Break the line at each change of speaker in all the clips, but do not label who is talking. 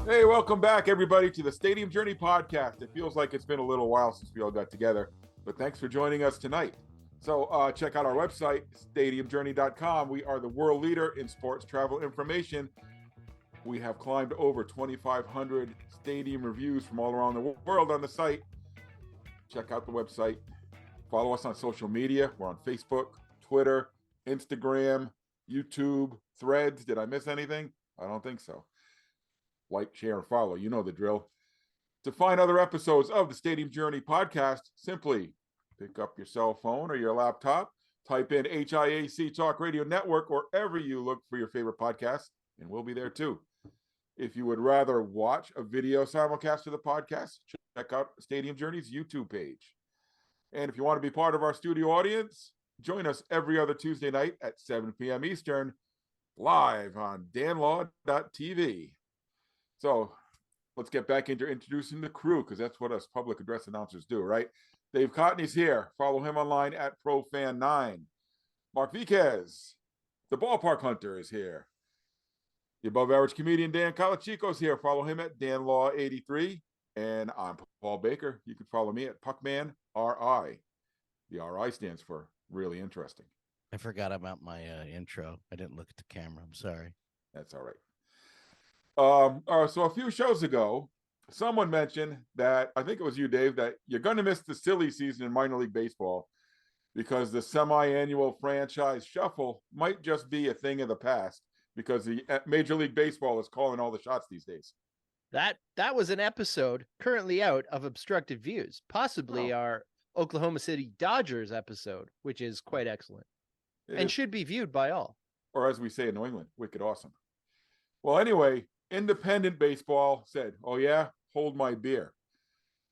Hey, welcome back, everybody, to the Stadium Journey podcast. It feels like it's been a little while since we all got together, but thanks for joining us tonight. So check out our website, stadiumjourney.com. We are the world leader in sports travel information. We have climbed over 2,500 stadium reviews from all around the world on the site. Check out the website. Follow us on social media. We're on Facebook, Twitter, Instagram, YouTube, Threads. Did I miss anything? I don't think so. Like, share, and follow. You know the drill. To find other episodes of the Stadium Journey podcast, simply pick up your cell phone or your laptop, type in HIAC Talk Radio Network wherever you look for your favorite podcast, and we'll be there too. If you would rather watch a video simulcast of the podcast, check out Stadium Journey's YouTube page. And if you want to be part of our studio audience, join us every other Tuesday night at 7 p.m. Eastern, live on danlaw.tv. So let's get back into introducing the crew, because that's what us public address announcers do, right? Dave Cotney's here. Follow him online at ProFan9. Mark Viquez, the Ballpark Hunter, is here. The above average comedian Dan Calachico's here. Follow him at DanLaw83. And I'm Paul Baker. You can follow me at PuckmanRI. The RI stands for really interesting.
I forgot about my intro. I didn't look at the camera. I'm sorry.
That's all right. So a few shows ago, someone mentioned that, I think it was you, Dave, that you're going to miss the silly season in minor league baseball because the semi-annual franchise shuffle might just be a thing of the past because the Major League Baseball is calling all the shots these days.
That was an episode currently out of Obstructed Views, possibly our Oklahoma City Dodgers episode, which is quite excellent and should be viewed by all. Or
as we say in New England, wicked awesome. Well, anyway, independent baseball said, "Oh yeah, hold my beer,"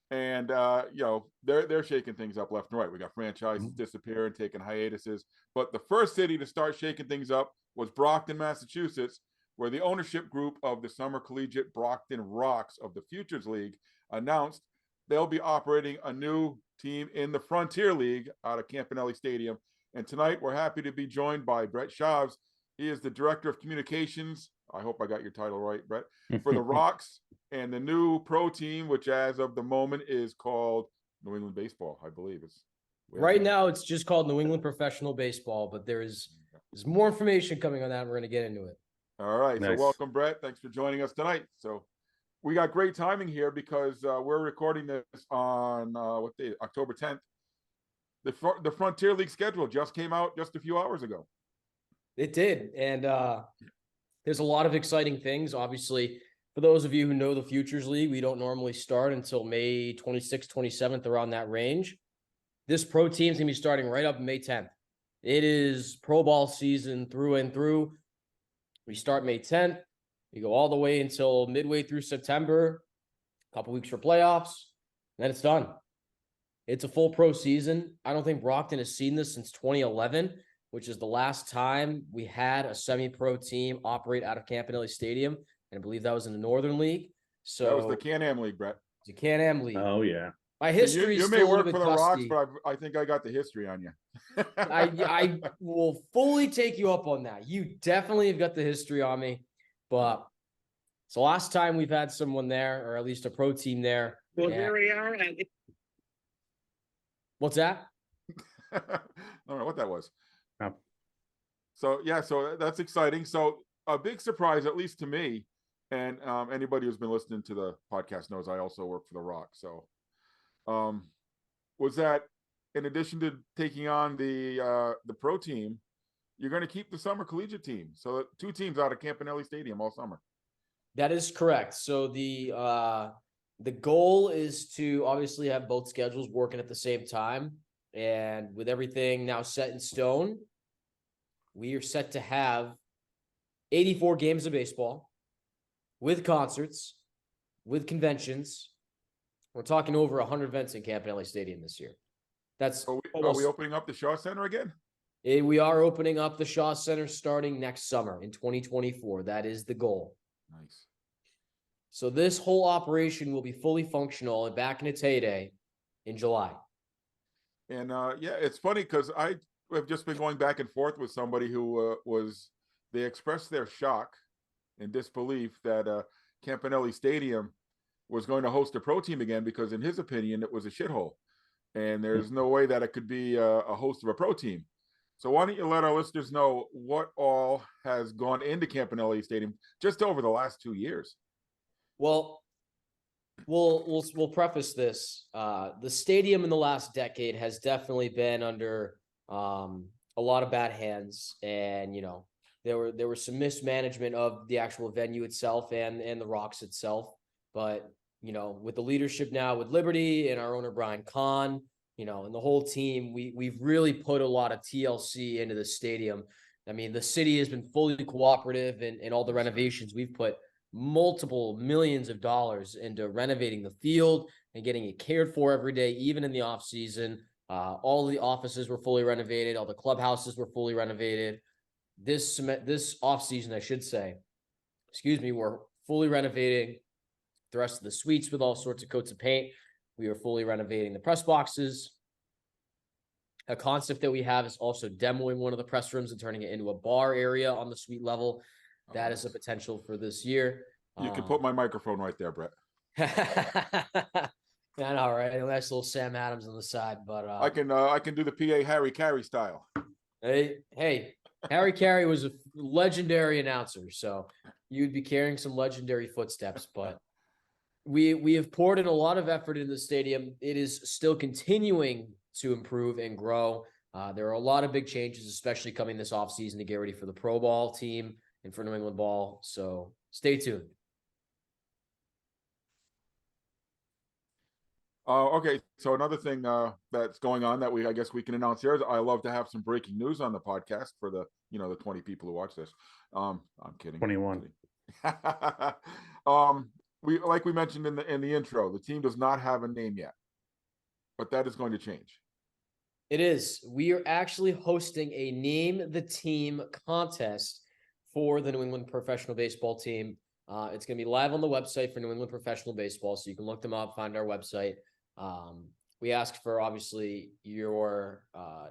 and they're shaking things up left and right. We got franchises disappearing, taking hiatuses, but the first city to start shaking things up was Brockton, Massachusetts, where the ownership group of the Summer Collegiate Brockton Rox of the Futures League announced they'll be operating a new team in the Frontier League out of Campanelli Stadium. And tonight we're happy to be joined by Brett Chaves. He is the Director of Communications. I hope I got your title right, Brett, for the Rox and the new pro team, which as of the moment is called New England Baseball, I believe.
Right now, it's just called New England Professional Baseball, but there's more information coming on that. We're going to get into it.
All right.
Nice.
So welcome, Brett. Thanks for joining us tonight. So we got great timing here because we're recording this on what day? October 10th. The Frontier League schedule just came out just a few hours ago.
It did. And there's a lot of exciting things. Obviously, for those of you who know the Futures League, we don't normally start until May 26th, 27th, around that range. This pro team's going to be starting right up May 10th. It is pro ball season through and through. We start May 10th. We go all the way until midway through September, a couple weeks for playoffs, then it's done. It's a full pro season. I don't think Brockton has seen this since 2011, which is the last time we had a semi-pro team operate out of Campanelli Stadium. And I believe that was in the Northern League. So
that was the Can-Am League, Brett.
The Can-Am League.
Oh, yeah.
My history
you
is
may
still
work
a
for
bit
the
dusty.
Rox, but I think I got the history on you.
I will fully take you up on that. You definitely have got the history on me. But it's the last time we've had someone there, or at least a pro team there.
Well, here we are.
What's that?
I don't know what that was.
Oh.
So that's exciting. So a big surprise, at least to me, and anybody who's been listening to the podcast knows I also work for the Rock. So was that in addition to taking on the pro team, you're going to keep the summer collegiate team. So 2 teams out of Campanelli Stadium all summer.
That is correct. So the goal is to obviously have both schedules working at the same time. And with everything now set in stone, we are set to have 84 games of baseball with concerts, with conventions. We're talking over 100 events in Campanelli Stadium this year. That's
Are we opening up the Shaw Center again?
We are opening up the Shaw Center starting next summer in 2024. That is the goal.
Nice.
So this whole operation will be fully functional and back in its heyday in July.
And it's funny because I have just been going back and forth with somebody who they expressed their shock and disbelief that Campanelli Stadium was going to host a pro team again because, in his opinion, it was a shithole, and there's no way that it could be a host of a pro team. So why don't you let our listeners know what all has gone into Campanelli Stadium just over the last 2 years?
Well, we'll preface this. The stadium in the last decade has definitely been under a lot of bad hands, and there were some mismanagement of the actual venue itself and the Rox itself. But with the leadership now with Liberty and our owner Brian Kahn, and the whole team, we've really put a lot of TLC into the stadium. I mean, the city has been fully cooperative in all the renovations. We've put multiple millions of dollars into renovating the field and getting it cared for every day, even in the off season. All the offices were fully renovated. All the clubhouses were fully renovated. This off season, I should say, we're fully renovating the rest of the suites with all sorts of coats of paint. We are fully renovating the press boxes. A concept that we have is also demoing one of the press rooms and turning it into a bar area on the suite level. That is a potential for this year.
You can put my microphone right there, Brett.
I know, right? A nice little Sam Adams on the side, but
I can do the PA Harry Carey style.
Hey, Harry Carey was a legendary announcer, so you'd be carrying some legendary footsteps. But we have poured in a lot of effort in the stadium. It is still continuing to improve and grow. There are a lot of big changes, especially coming this offseason to get ready for the Pro Ball team and for New England Ball. So stay tuned.
Okay, so another thing that's going on that I guess we can announce here is I love to have some breaking news on the podcast for the the 20 people who watch this. I'm kidding.
21.
We mentioned in the intro, the team does not have a name yet, but that is going to change.
It is. We are actually hosting a Name the Team contest for the New England Professional Baseball team. It's going to be live on the website for New England Professional Baseball, so you can look them up, find our website. We ask for obviously your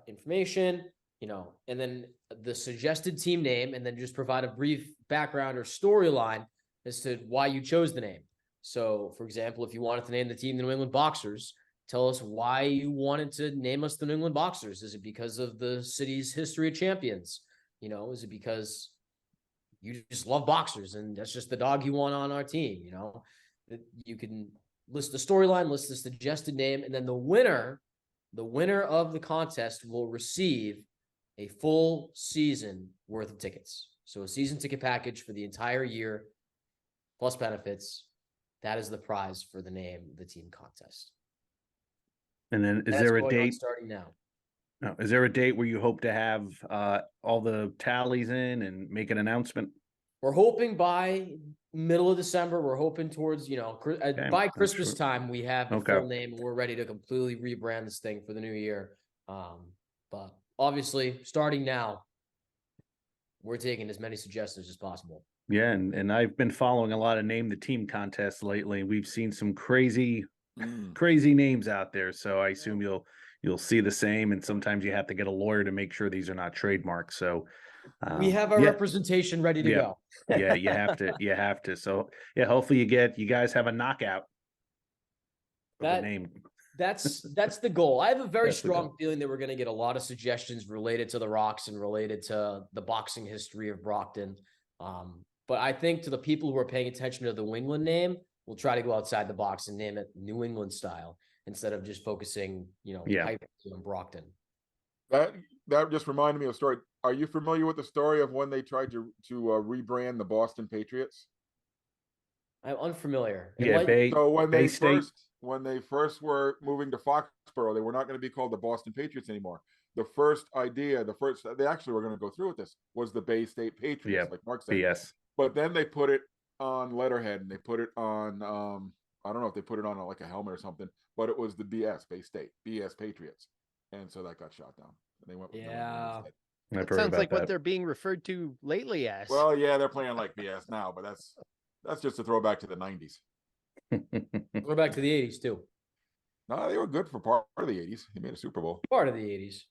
information, and then the suggested team name, and then just provide a brief background or storyline as to why you chose the name. So, for example, if you wanted to name the team the New England Boxers, tell us why you wanted to name us the New England Boxers. Is it because of the city's history of champions? Is it because you just love boxers and that's just the dog you want on our team? You can list the storyline, list the suggested name, and then the winner of the contest will receive a full season worth of tickets. So a season ticket package for the entire year, plus benefits. That is the prize for the Name the Team contest.
And then is there a date
starting now?
No, is there a date where you hope to have all the tallies in and make an announcement?
We're hoping by middle of December. We're hoping towards, by Christmas time, we have the full name and we're ready to completely rebrand this thing for the new year. But obviously, starting now, we're taking as many suggestions as possible.
Yeah, and I've been following a lot of Name the Team contests lately. We've seen some crazy names out there. So I assume you'll see the same. And sometimes you have to get a lawyer to make sure these are not trademarked. So
we have our representation ready to go.
Yeah, you have to. So yeah, hopefully you guys have a knockout.
That name. That's the goal. I have a very strong feeling that we're going to get a lot of suggestions related to the Rox and related to the boxing history of Brockton. But I think to the people who are paying attention to the New England name, we'll try to go outside the box and name it New England style instead of just focusing, on Brockton.
That just reminded me of a story. Are you familiar with the story of when they tried to rebrand the Boston Patriots?
I'm unfamiliar.
Yeah,
so when they first were moving to Foxborough, they were not going to be called the Boston Patriots anymore. The first idea, they actually were going to go through with this, was the Bay State Patriots, like Mark said.
BS.
But then they put it on letterhead and they put it on, I don't know if they put it on like a helmet or something, but it was the BS, Bay State, BS Patriots. And so that got shot down. And they went with
that sounds like what they're being referred to lately as.
Well, yeah, they're playing like BS now, but that's just a throwback to the 90s.
Throwback to the 80s too.
No, they were good for part of the 80s. They made a Super Bowl.
Part of the 80s.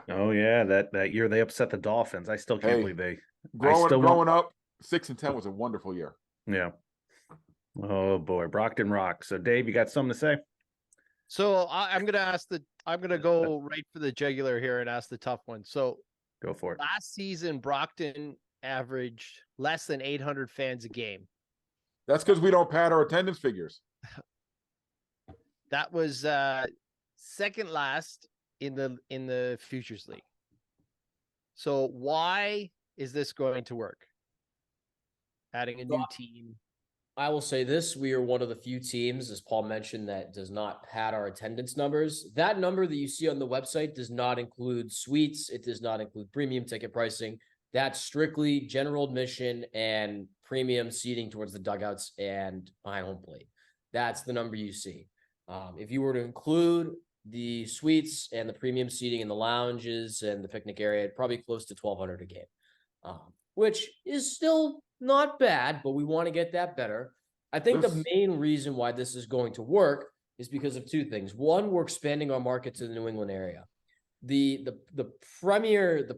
Oh yeah, that year they upset the Dolphins. I still can't believe they.
Growing up, 6-10 was a wonderful year.
Yeah. Oh boy, Brockton Rox. So Dave, you got something to say?
So I'm gonna go right for the jugular here and ask the tough one. So
Go for it.
last season, Brockton averaged less than 800 fans a game.
That's because we don't pad our attendance figures.
That was second last in the Futures League. So why is this going to work? Adding a new team.
I will say this, we are one of the few teams, as Paul mentioned, that does not pad our attendance numbers. That number that you see on the website does not include suites. It does not include premium ticket pricing. That's strictly general admission and premium seating towards the dugouts and behind home plate. That's the number you see. If you were to include the suites and the premium seating in the lounges and the picnic area, probably close to 1,200 a game, which is still not bad, but we want to get that better. I think the main reason why this is going to work is because of two things. One, we're expanding our market to the New England area. The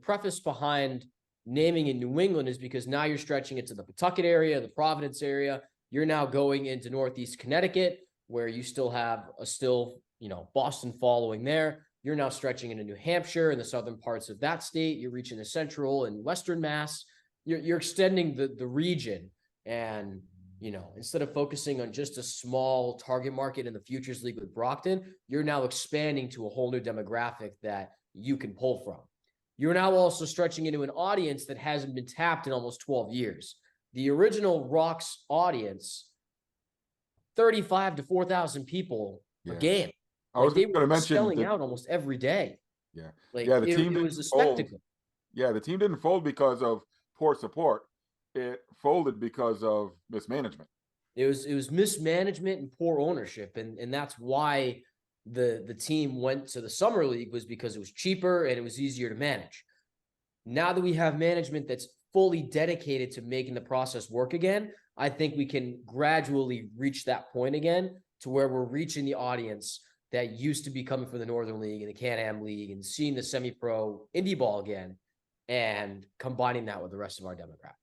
preface behind naming in New England is because now you're stretching it to the Pawtucket area, the Providence area. You're now going into Northeast Connecticut, where you still have Boston following there. You're now stretching into New Hampshire and the southern parts of that state. You're reaching the central and western Mass. You're extending the region, and instead of focusing on just a small target market in the Futures League with Brockton, you're now expanding to a whole new demographic that you can pull from. You're now also stretching into an audience that hasn't been tapped in almost 12 years. The original Rox audience, 35 to 4,000 people a game.
I was
they
going to
were
mention
selling out almost every day.
Yeah,
the team it was a spectacle.
Yeah, the team didn't fold because of poor support. It folded because of mismanagement.
It was mismanagement and poor ownership, and that's why the team went to the summer league, was because it was cheaper and it was easier to manage. Now that we have management that's fully dedicated to making the process work again, I think we can gradually reach that point again to where we're reaching the audience that used to be coming from the Northern League and the Can-Am League and seeing the semi-pro indie ball again and combining that with the rest of our demographic.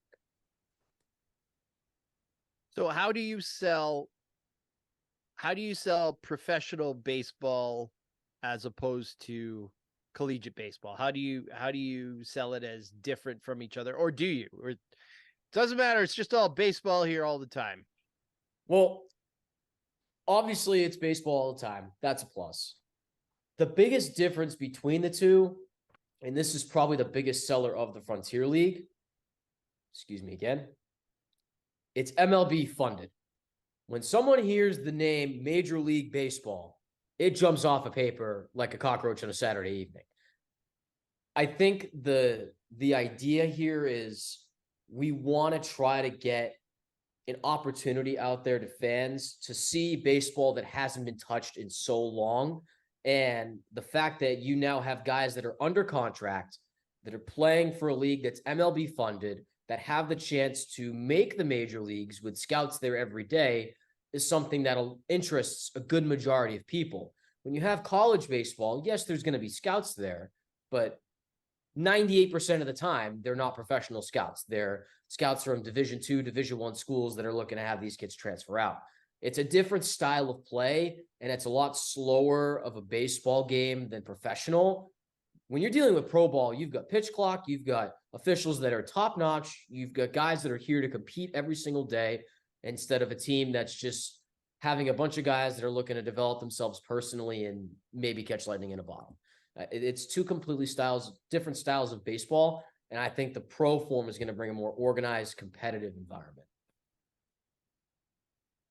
So how do you sell professional baseball as opposed to collegiate baseball? How do you sell it as different from each other, or do you? Or it doesn't matter, it's just all baseball here all the time?
Well, obviously it's baseball all the time. That's a plus. The biggest difference between the two, and this is probably the biggest seller of the Frontier League, excuse me again, it's MLB funded. When someone hears the name Major League Baseball, it jumps off a paper like a cockroach on a Saturday evening. I think the idea here is we want to try to get an opportunity out there to fans to see baseball that hasn't been touched in so long. And the fact that you now have guys that are under contract, that are playing for a league that's MLB funded, that have the chance to make the major leagues with scouts there every day, is something that'll interests a good majority of people. When you have college baseball, yes, there's going to be scouts there, but 98% of the time, they're not professional scouts. They're scouts from Division II, Division I schools that are looking to have these kids transfer out. It's a different style of play, and it's a lot slower of a baseball game than professional. When you're dealing with pro ball, you've got pitch clock, you've got officials that are top-notch, you've got guys that are here to compete every single day, instead of a team that's just having a bunch of guys that are looking to develop themselves personally and maybe catch lightning in a bottle. It's two completely different styles of baseball, and I think the pro form is going to bring a more organized, competitive environment.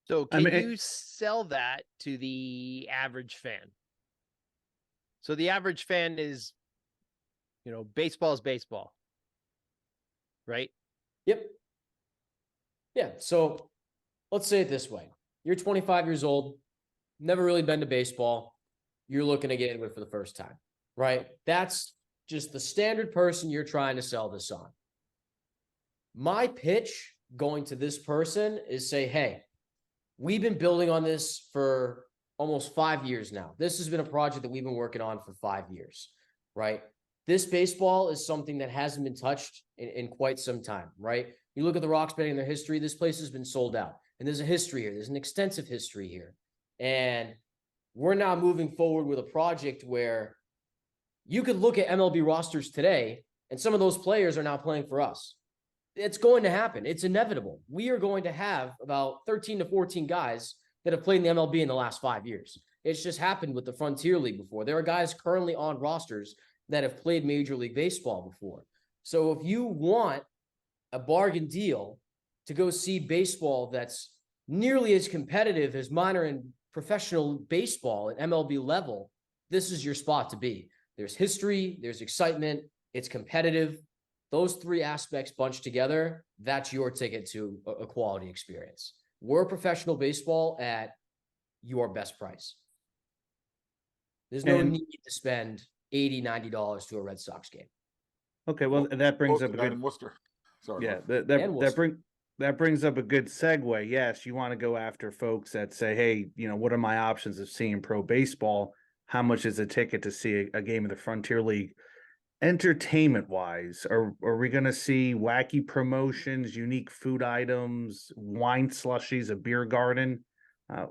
So can you sell that to the average fan? So the average fan is, baseball is baseball, right?
Yep. Yeah. So let's say it this way. You're 25 years old, never really been to baseball. You're looking to get into it for the first time, right? That's just the standard person you're trying to sell this on. My pitch going to this person is say, hey, we've been building on this for almost 5 years now. This has been a project that we've been working on for 5 years, right? This baseball is something that hasn't been touched in quite some time, right? You look at the Rox betting in their history, this place has been sold out. And there's a history here. There's an extensive history here. And we're now moving forward with a project where you could look at MLB rosters today, and some of those players are now playing for us. It's going to happen. It's inevitable. We are going to have about 13 to 14 guys that have played in the MLB in the last 5 years. It's just happened with the Frontier League before. There are guys currently on rosters that have played Major League Baseball before. So if you want a bargain deal to go see baseball that's nearly as competitive as minor and professional baseball at MLB level, this is your spot to be. There's history, there's excitement, it's competitive. Those three aspects bunched together, that's your ticket to a quality experience. We're professional baseball at your best price. There's no need to spend $80, $90 to a Red Sox game.
Okay, well, that brings up a good.
In Worcester. Sorry.
Yeah, that brings up a good segue. Yes, you want to go after folks that say, hey, what are my options of seeing pro baseball? How much is a ticket to see a game of the Frontier League? Entertainment wise, are we going to see wacky promotions, unique food items, wine slushies, a beer garden?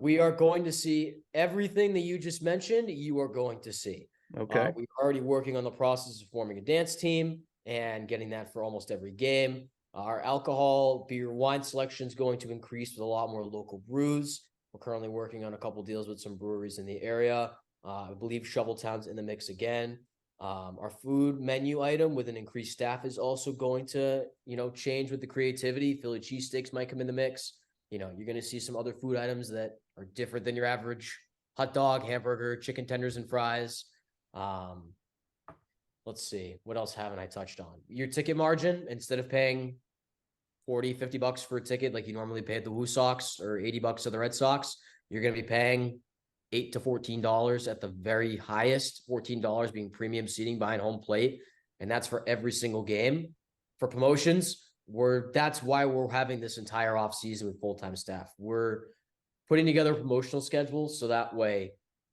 We are going to see everything that you just mentioned. You are going to see.
Okay.
We're already working on the process of forming a dance team and getting that for almost every game. Our alcohol, beer, wine selection is going to increase with a lot more local brews. We're currently working on a couple deals with some breweries in the area. I believe Shoveltown's in the mix again. Our food menu item with an increased staff is also going to, change with the creativity. Philly cheesesteaks might come in the mix. You're going to see some other food items that are different than your average hot dog, hamburger, chicken tenders, and fries. Let's see. What else haven't I touched on? Your ticket margin, instead of paying $40, $50 for a ticket like you normally pay at the Woo Sox or $80 at the Red Sox, you're going to be paying $8 to $14 at the very highest, $14 being premium seating behind home plate. And that's for every single game. For promotions, that's why we're having this entire off season with full-time staff. We're putting together promotional schedules so that way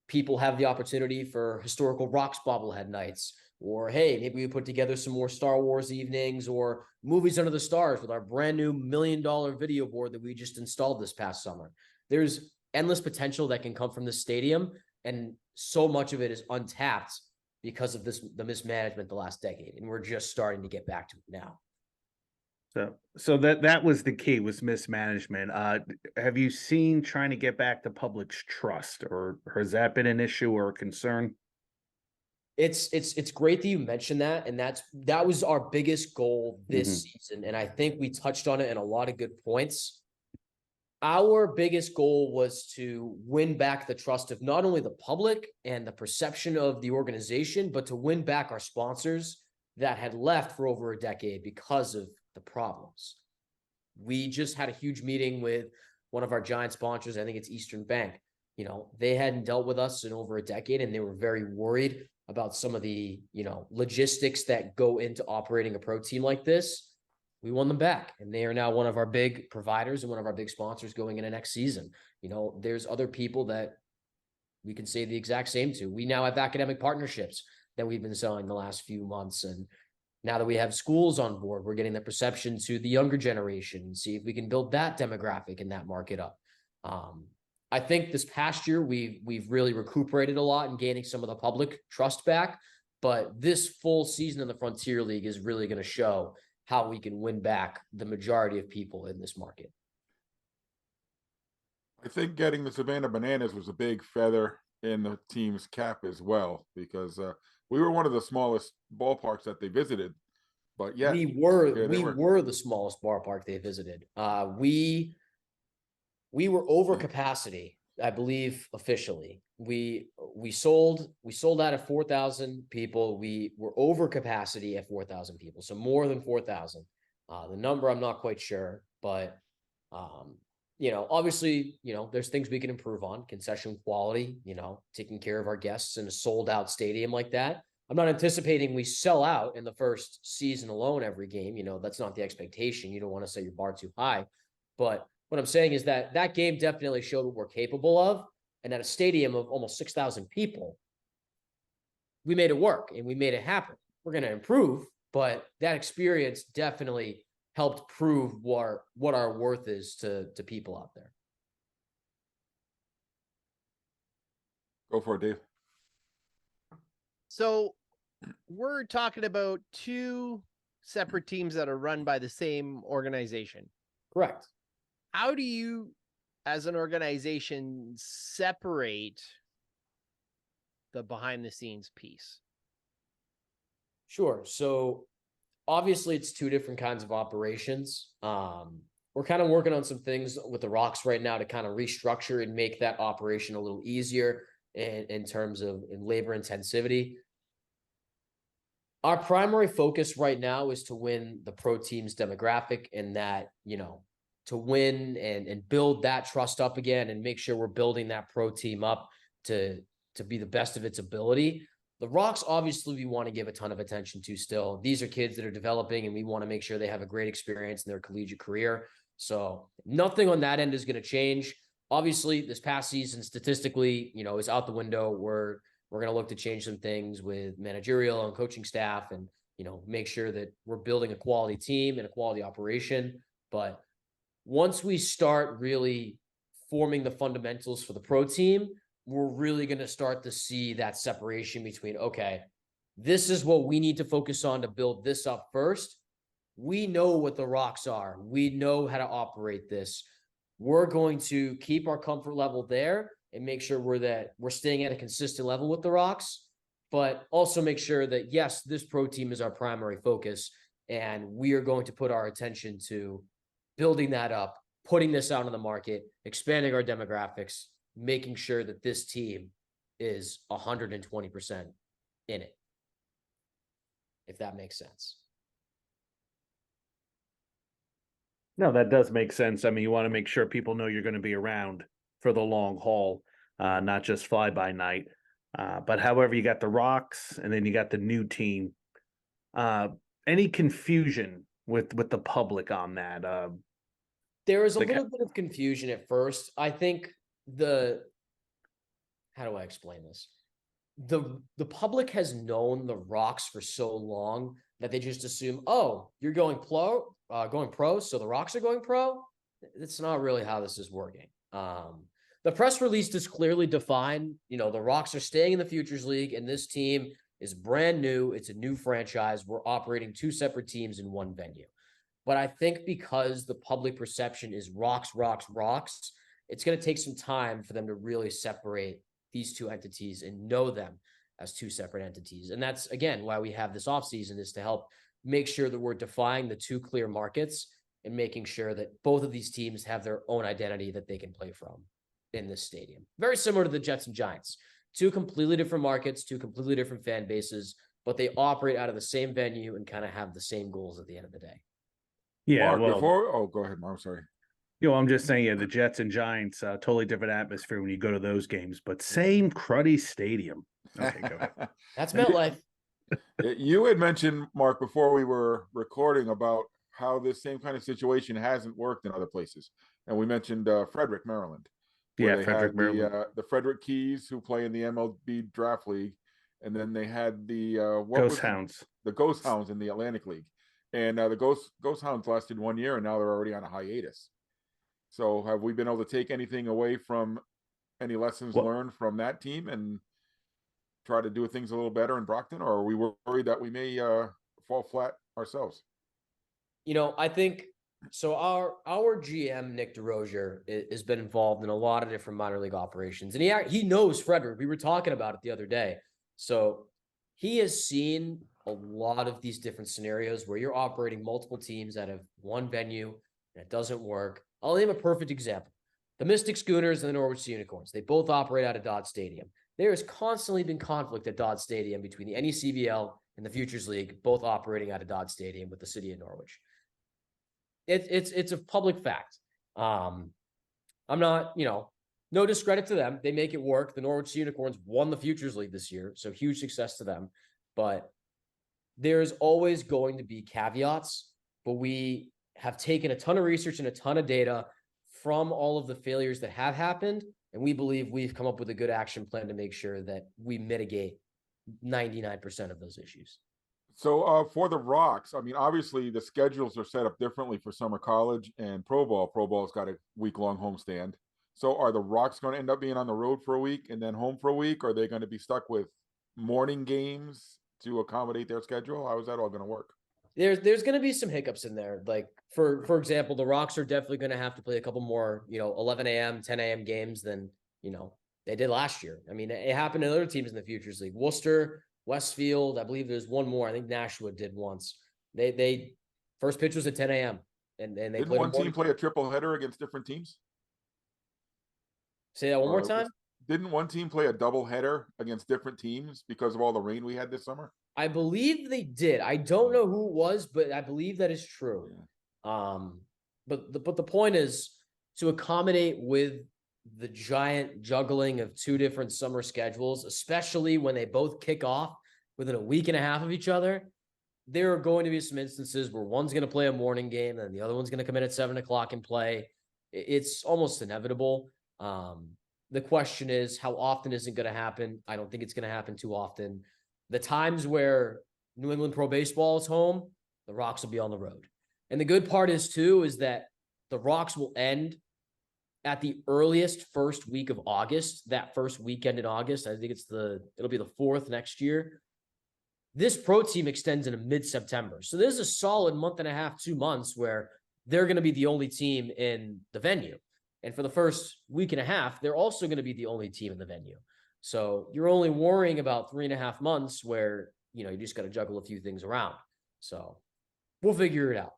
people have the opportunity for historical Rox bobblehead nights, or hey, maybe we put together some more Star Wars evenings or movies under the stars with our brand new $1 million video board that we just installed this past summer. There's endless potential that can come from this stadium, and so much of it is untapped because of the mismanagement the last decade, and we're just starting to get back to it now.
So that was the key, was mismanagement. Have you seen trying to get back the public's trust, or has that been an issue or a concern?
It's great that you mentioned that, and that was our biggest goal this season, and I think we touched on it in a lot of good points. Our biggest goal was to win back the trust of not only the public and the perception of the organization, but to win back our sponsors that had left for over a decade because of the problems. We just had a huge meeting with one of our giant sponsors. I think it's Eastern Bank. They hadn't dealt with us in over a decade, and they were very worried about some of the, logistics that go into operating a pro team like this. We won them back, and they are now one of our big providers and one of our big sponsors going into next season. There's other people that we can say the exact same to. We now have academic partnerships that we've been selling the last few months. And now that we have schools on board, we're getting the perception to the younger generation and see if we can build that demographic and that market up. I think this past year, we've really recuperated a lot and gaining some of the public trust back. But this full season in the Frontier League is really going to show how we can win back the majority of people in this market.
I think getting the Savannah Bananas was a big feather in the team's cap as well, because we were one of the smallest ballparks that they visited. But yeah,
we were the smallest ballpark they visited. We were over capacity, I believe, officially. We sold out at 4,000 people. We were over capacity at 4,000 people, so more than 4,000. The number I'm not quite sure, but obviously, there's things we can improve on. Concession quality, taking care of our guests in a sold out stadium like that. I'm not anticipating we sell out in the first season alone every game. That's not the expectation. You don't want to set your bar too high, but what I'm saying is that game definitely showed what we're capable of. And at a stadium of almost 6,000 people, we made it work and we made it happen. We're going to improve, but that experience definitely helped prove what our worth is to people out there.
Go for it, Dave.
So we're talking about two separate teams that are run by the same organization.
Correct.
How do you, as an organization, separate the behind the scenes piece?
Sure. So obviously it's two different kinds of operations. We're kind of working on some things with the Rox right now to kind of restructure and make that operation a little easier in terms of labor intensivity. Our primary focus right now is to win the pro team's demographic, and that, to win and build that trust up again and make sure we're building that pro team up to be the best of its ability. The Rox, obviously, we want to give a ton of attention to still. These are kids that are developing, and we want to make sure they have a great experience in their collegiate career. So nothing on that end is going to change. Obviously, this past season, statistically, is out the window. We're going to look to change some things with managerial and coaching staff and, make sure that we're building a quality team and a quality operation. But once we start really forming the fundamentals for the pro team, we're really going to start to see that separation between, okay, this is what we need to focus on to build this up first. We know what the Rox are. We know how to operate this. We're going to keep our comfort level there and make sure we're staying at a consistent level with the Rox, but also make sure that, yes, this pro team is our primary focus, and we are going to put our attention to building that up, putting this out on the market, expanding our demographics, making sure that this team is 120% in it, if that makes sense.
No, that does make sense. I mean, you want to make sure people know you're going to be around for the long haul, not just fly by night. But however, you got the Rox, and then you got the new team. Any confusion with the public on that?
There was a little bit of confusion at first. I think how do I explain this? The public has known the Rox for so long that they just assume, oh, you're going pro, so the Rox are going pro. It's not really how this is working. The press release does clearly define, the Rox are staying in the Futures League, and this team is brand new. It's a new franchise. We're operating two separate teams in one venue. But I think because the public perception is Rox, it's going to take some time for them to really separate these two entities and know them as two separate entities. And that's, again, why we have this offseason, is to help make sure that we're defining the two clear markets and making sure that both of these teams have their own identity that they can play from in this stadium. Very similar to the Jets and Giants. Two completely different markets, two completely different fan bases, but they operate out of the same venue and kind of have the same goals at the end of the day.
Yeah,
Mark, go ahead, Mark. I'm sorry.
I'm just saying, the Jets and Giants, totally different atmosphere when you go to those games, but same cruddy stadium. Okay, go ahead.
That's MetLife.
You had mentioned, Mark, before we were recording, about how this same kind of situation hasn't worked in other places. And we mentioned Frederick, Maryland.
Yeah, Frederick, Maryland.
The Frederick Keys, who play in the MLB Draft League. And then they had the
Ghost Hounds.
The Ghost Hounds in the Atlantic League. And the Ghost Hounds lasted 1 year, and now they're already on a hiatus. So have we been able to take anything away from any lessons learned from that team and try to do things a little better in Brockton? Or are we worried that we may fall flat ourselves?
I think so. Our GM, Nick DeRozier, has been involved in a lot of different minor league operations, and he knows Frederick. We were talking about it the other day. So he has seen a lot of these different scenarios where you're operating multiple teams out of one venue and it doesn't work. I'll name a perfect example. The Mystic Schooners and the Norwich Unicorns. They both operate out of Dodge Stadium. There has constantly been conflict at Dodge Stadium between the NECBL and the Futures League, both operating out of Dodge Stadium with the city of Norwich. It's a public fact. I'm not, no discredit to them. They make it work. The Norwich Unicorns won the Futures League this year, so huge success to them. But there's always going to be caveats, but we have taken a ton of research and a ton of data from all of the failures that have happened, and we believe we've come up with a good action plan to make sure that we mitigate 99% of those issues.
So for the Rox, I mean, obviously the schedules are set up differently for summer college and pro ball. Pro ball's got a week-long homestand. So are the Rocks going to end up being on the road for a week and then home for a week? Or are they going to be stuck with morning games to accommodate their schedule? How is that all going to work?
There's going to be some hiccups in there. Like for example, the Rocks are definitely going to have to play a couple more, 11 a.m., 10 a.m. games than, they did last year. I mean, it happened to other teams in the Futures League. Worcester, Westfield, I believe there's one more. I think Nashua did once. They first pitch was at 10 a.m. and they
Didn't
played
one team play a triple header against different teams?
Say that one more time.
Didn't one team play a double header against different teams because of all the rain we had this summer?
I believe they did. I don't know who it was, but I believe that is true.
Yeah.
But the point is to accommodate with the giant juggling of two different summer schedules, especially when they both kick off within a week and a half of each other. There are going to be some instances where one's going to play a morning game and the other one's going to come in at 7:00 and play. It's almost inevitable. The question is, how often is it going to happen? I don't think it's going to happen too often. The times where New England Pro Baseball is home, the Rocks will be on the road. And the good part is that the Rocks will end at the earliest first week of August, that first weekend in August. I think it'll be the 4th next year. This pro team extends into mid-September. So there's a solid month and a half, 2 months where they're going to be the only team in the venue. And for the first week and a half, they're also going to be the only team in the venue. So you're only worrying about 3.5 months where, you just got to juggle a few things around. So we'll figure it out.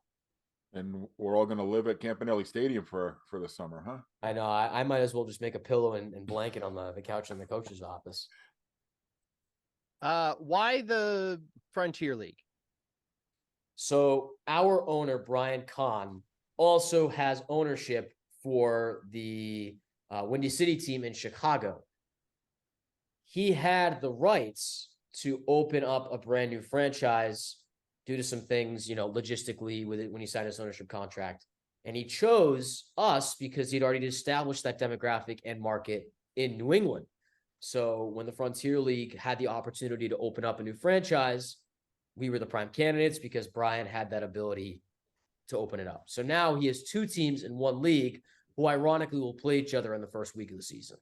And we're all going to live at Campanelli Stadium for the summer, huh?
I know. I might as well just make a pillow and blanket on the couch in the coach's office.
Why the Frontier League?
So our owner, Brian Kahn, also has ownership for the Windy City team in Chicago. He had the rights to open up a brand new franchise due to some things, logistically with it when he signed his ownership contract. And he chose us because he'd already established that demographic and market in New England. So when the Frontier League had the opportunity to open up a new franchise, we were the prime candidates because Brian had that ability to open it up. So now he has 2 teams in one league who ironically will play each other in the first week of the season.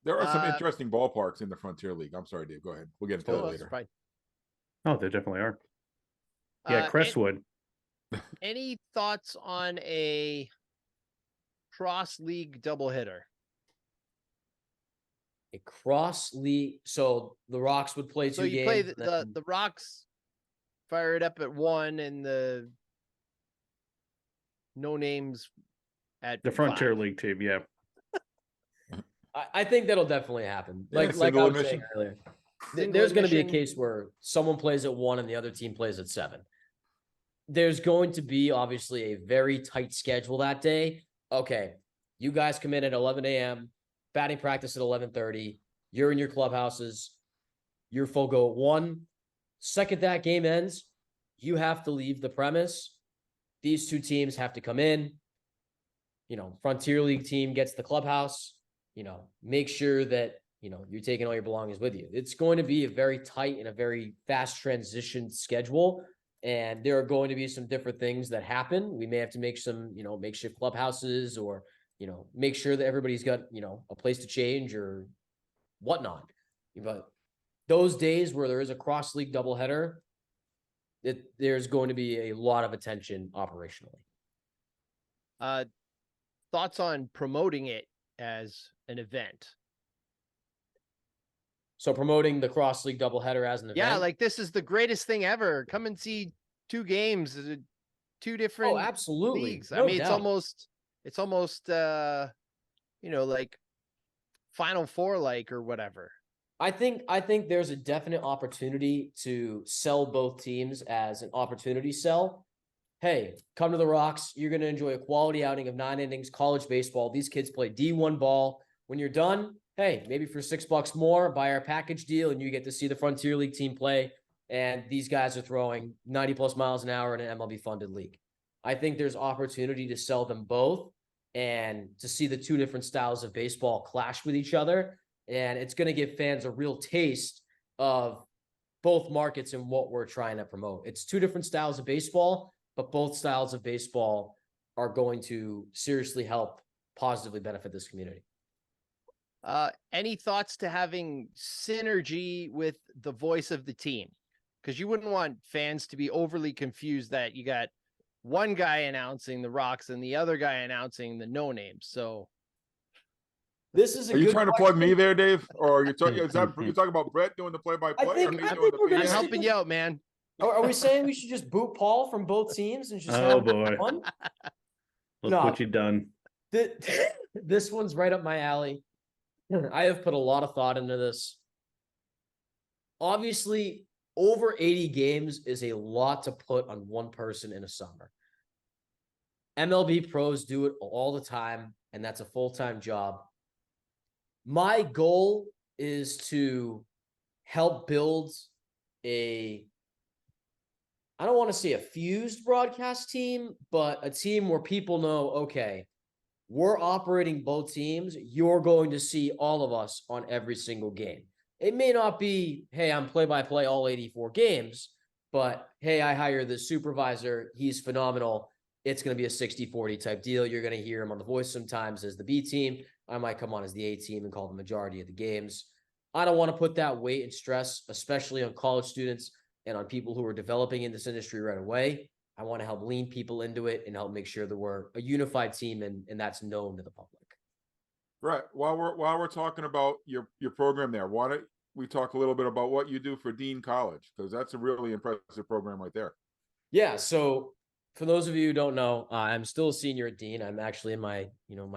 There are some interesting ballparks in the Frontier League. I'm sorry, Dave. Go ahead. We'll get into that later.
Fine.
Oh, there definitely are. Yeah, Crestwood.
Any thoughts on a cross-league doubleheader?
A cross-league, so the Rocks would play 2 games.
So you play the Rocks, fire it up at 1, and the no names at
The Frontier
5.
League team, yeah.
I think that'll definitely happen. Like I was saying earlier, there's going to be a case where someone plays at 1 and the other team plays at 7. There's going to be obviously a very tight schedule that day. Okay, you guys come in at 11 a.m., batting practice at 11:30. You're in your clubhouses. Your full go at 1. Second that game ends, you have to leave the premise. These 2 teams have to come in. Frontier League team gets the clubhouse. Make sure that, you're taking all your belongings with you. It's going to be a very tight and a very fast transition schedule. And there are going to be some different things that happen. We may have to make some, makeshift clubhouses or, make sure that everybody's got, a place to change or whatnot. But those days where there is a cross-league doubleheader, there's going to be a lot of attention operationally.
Thoughts on promoting it as an event?
So promoting the cross-league doubleheader as an event?
Yeah, like this is the greatest thing ever. Come and see 2 games, 2 different
absolutely.
leagues.
No
I mean,
doubt.
it's almost like Final Four or whatever.
I think there's a definite opportunity to sell both teams as an opportunity sell. Hey, come to the Rocks. You're going to enjoy a quality outing of 9 innings, college baseball. These kids play D1 ball. When you're done, hey, maybe for $6 more, buy our package deal and you get to see the Frontier League team play. And these guys are throwing 90 plus miles an hour in an MLB funded league. I think there's opportunity to sell them both and to see the 2 different styles of baseball clash with each other. And it's going to give fans a real taste of both markets and what we're trying to promote. It's 2 different styles of baseball, but both styles of baseball are going to seriously help positively benefit this community.
Any thoughts to having synergy with the voice of the team? Because you wouldn't want fans to be overly confused that you got one guy announcing the Rox and the other guy announcing the no names. So
this is
Are you trying to plug me there, Dave? Or are you talking you're talking about Brett doing the play-by-play?
I think we're
I'm
gonna
helping you out, man.
Are we saying we should just boot Paul from both teams and just
Oh
have
boy.
fun?
Look
No.
what you've done.
This one's right up my alley. I have put a lot of thought into this. Obviously, over 80 games is a lot to put on one person in a summer. MLB pros do it all the time, and that's a full-time job. My goal is to help build I don't want to say a fused broadcast team, but a team where people know, okay, we're operating both teams. You're going to see all of us on every single game. It may not be, hey, I'm play-by-play all 84 games, but hey, I hire the supervisor. He's phenomenal. It's going to be a 60-40 type deal. You're going to hear him on The Voice sometimes as the B team. I might come on as the A team and call the majority of the games. I don't want to put that weight and stress, especially on college students and on people who are developing in this industry right away. I want to help lean people into it and help make sure that we're a unified team and that's known to the public.
Right. While we're talking about your program there, why don't we talk a little bit about what you do for Dean College? Because that's a really impressive program right there.
Yeah. So for those of you who don't know, I'm still a senior at Dean. I'm actually in my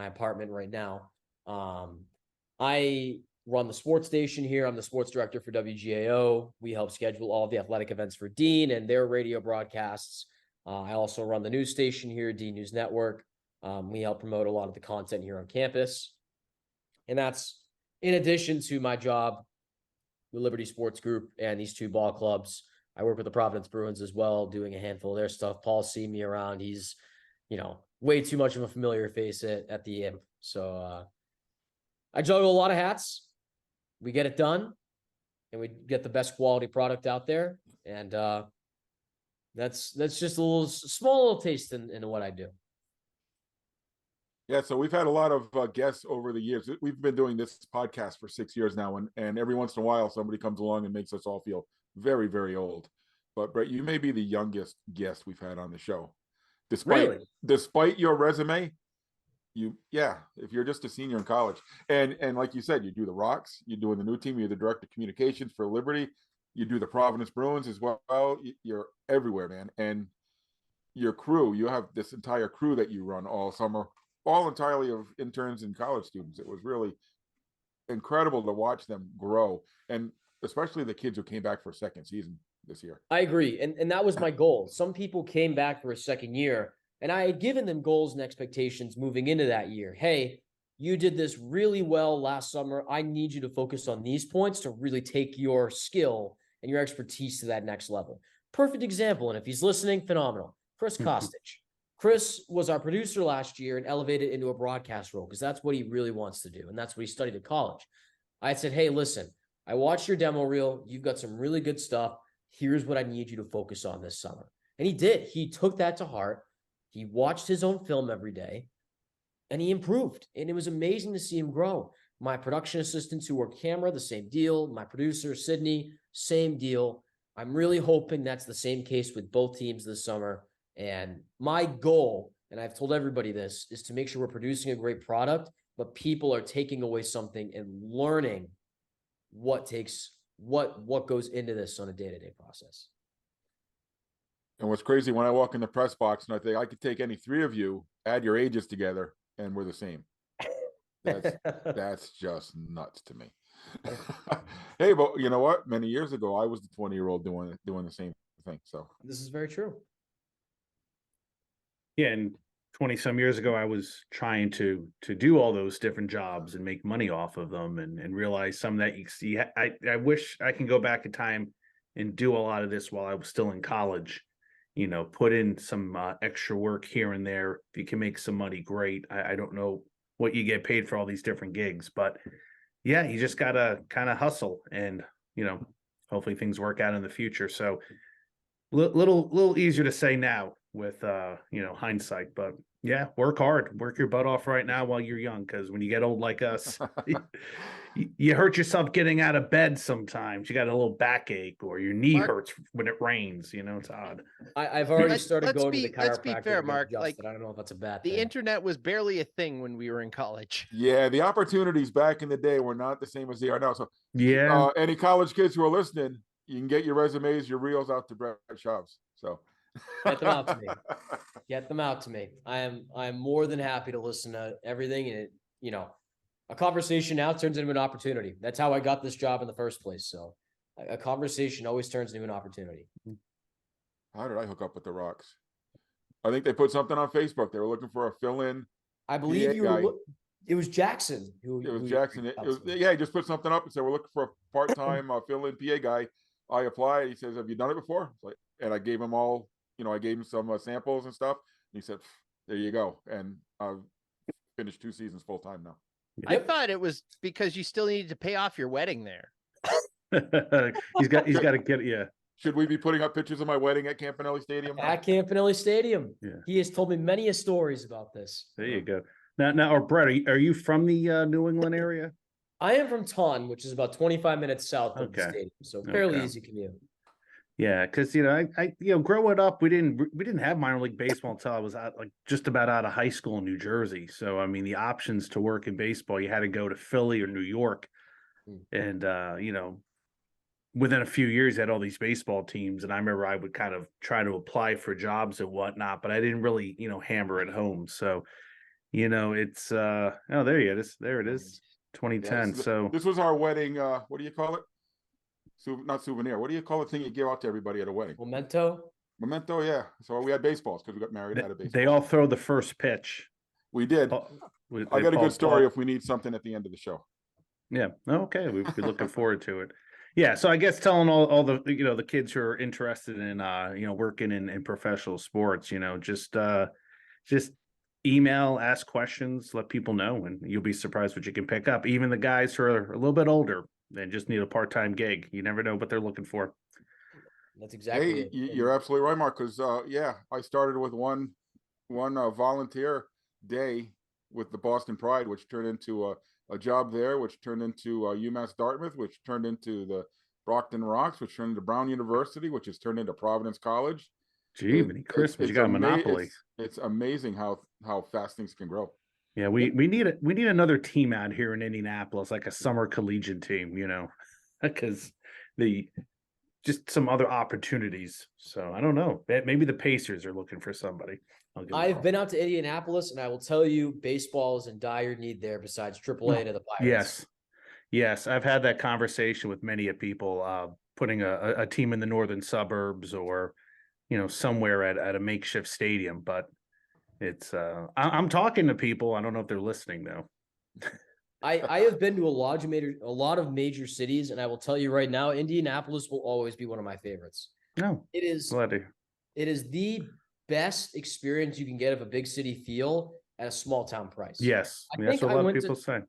apartment right now. I run the sports station here. I'm the sports director for WGAO. We help schedule all the athletic events for Dean and their radio broadcasts. I also run the news station here, Dean News Network. We help promote a lot of the content here on campus. And that's in addition to my job with Liberty Sports Group and these two ball clubs. I work with the Providence Bruins as well, doing a handful of their stuff. Paul's seen me around. He's, way too much of a familiar face at the Imp. So I juggle a lot of hats. We get it done, and we get the best quality product out there. And that's just a small little taste into what I do.
Yeah, so we've had a lot of guests over the years. We've been doing this podcast for 6 years now, and every once in a while somebody comes along and makes us all feel very, very old. But Brett, you may be the youngest guest we've had on the show. Despite your resume, if you're just a senior in college, and like you said, you do the Rox, you're doing the new team, you're the director of communications for Liberty, you do the Providence Bruins as well. You're everywhere, man. And your crew, you have this entire crew that you run all summer, all entirely of interns and college students. It was really incredible to watch them grow, and especially the kids who came back for a second season this year.
I agree. And that was my goal. Some people came back for a second year, and I had given them goals and expectations moving into that year. Hey, you did this really well last summer. I need you to focus on these points to really take your skill and your expertise to that next level. Perfect example. And if he's listening, phenomenal. Chris Kostic. Chris was our producer last year and elevated into a broadcast role because that's what he really wants to do. And that's what he studied at college. I said, hey, listen, I watched your demo reel. You've got some really good stuff. Here's what I need you to focus on this summer. And he did. He took that to heart. He watched his own film every day and he improved. And it was amazing to see him grow. My production assistants who work camera, the same deal. My producer, Sydney, same deal. I'm really hoping that's the same case with both teams this summer. And my goal, and I've told everybody this, is to make sure we're producing a great product, but people are taking away something and learning what goes into this on a day-to-day process.
And what's crazy, when I walk in the press box and I think I could take any three of you, add your ages together, and we're the same. That's just nuts to me. Hey, but you know what? Many years ago, I was the 20-year-old doing the same thing. So
this is very true.
Yeah, and 20 some years ago, I was trying to do all those different jobs and make money off of them, and realize some that you see. I wish I can go back in time and do a lot of this while I was still in college. Put in some extra work here and there. If you can make some money, great. I don't know what you get paid for all these different gigs, but yeah, you just gotta kind of hustle, and hopefully things work out in the future. So little easier to say now with hindsight, but Yeah, work hard. Work your butt off right now while you're young, because when you get old like us, you hurt yourself getting out of bed sometimes. You got a little backache or your knee
Mark,
hurts when it rains. It's odd.
I've already started going to the
let's be
chiropractor
fair,
to get
Mark.
adjusted. I don't know if that's a bad
The
thing.
internet was barely a thing when we were in college.
Yeah, the opportunities back in the day were not the same as they are now. So,
Yeah.
Any college kids who are listening, you can get your resumes, your reels out to Brett Chaves. So
Get them out to me. Get them out to me. I am more than happy to listen to everything. And a conversation now turns into an opportunity. That's how I got this job in the first place. So a conversation always turns into an opportunity.
How did I hook up with the Rox? I think they put something on Facebook. They were looking for a fill-in.
I believe
PA
you
guy.
were. It was Jackson.
It was Jackson. He just put something up and said, we're looking for a part-time fill-in PA guy. I applied. He says, have you done it before? And I gave him all, I gave him some samples and stuff. And he said, there you go. And I've finished 2 seasons full-time now.
I thought it was because you still needed to pay off your wedding there.
he's got to get it. Yeah.
Should we be putting up pictures of my wedding at Campanelli Stadium?
At Campanelli Stadium.
Yeah.
He has told me many stories about this.
There you go. Now, or Brett, are you from the New England area?
I am from Taunton, which is about 25 minutes south of the stadium, so fairly easy commute.
Yeah, because I growing up, we didn't have minor league baseball until I was just about out of high school in New Jersey. So I mean, the options to work in baseball, you had to go to Philly or New York, and within a few years, you had all these baseball teams, and I remember I would kind of try to apply for jobs and whatnot, but I didn't really hammer it home. So it's there it is, 2010.
Yeah,
so
this was our wedding. What do you call it? Not souvenir. What do you call the thing you give out to everybody at a wedding?
Memento,
yeah. So we had baseballs because we got married out of baseball.
They all throw the first pitch.
We did. I got a good story if we need something at the end of the show.
Yeah. Okay. We'd be looking forward to it. Yeah. So I guess telling all the the kids who are interested in working in professional sports, just email, ask questions, let people know, and you'll be surprised what you can pick up. Even the guys who are a little bit older and just need a part-time gig, you never know what they're looking for.
That's exactly it.
You're absolutely right, Mark, because I started with one volunteer day with the Boston Pride, which turned into a job there, which turned into UMass Dartmouth, which turned into the Brockton Rox, which turned into Brown University, which has turned into Providence College.
Gee, many Christmas, you got a monopoly.
It's amazing how fast things can grow.
Yeah, we need another team out here in Indianapolis, like a summer collegiate team, because just some other opportunities. So I don't know. Maybe the Pacers are looking for somebody.
I've been out to Indianapolis, and I will tell you, baseball is in dire need there. Besides AAA to the Pirates.
Yes, I've had that conversation with many people. Putting a team in the northern suburbs or somewhere at a makeshift stadium, but it's I'm talking to people. I don't know if they're listening though.
I have been to a lot of major cities, and I will tell you right now, Indianapolis will always be one of my favorites.
No,
it is the best experience you can get of a big city feel at a small town price.
Yes, that's what a lot of people say.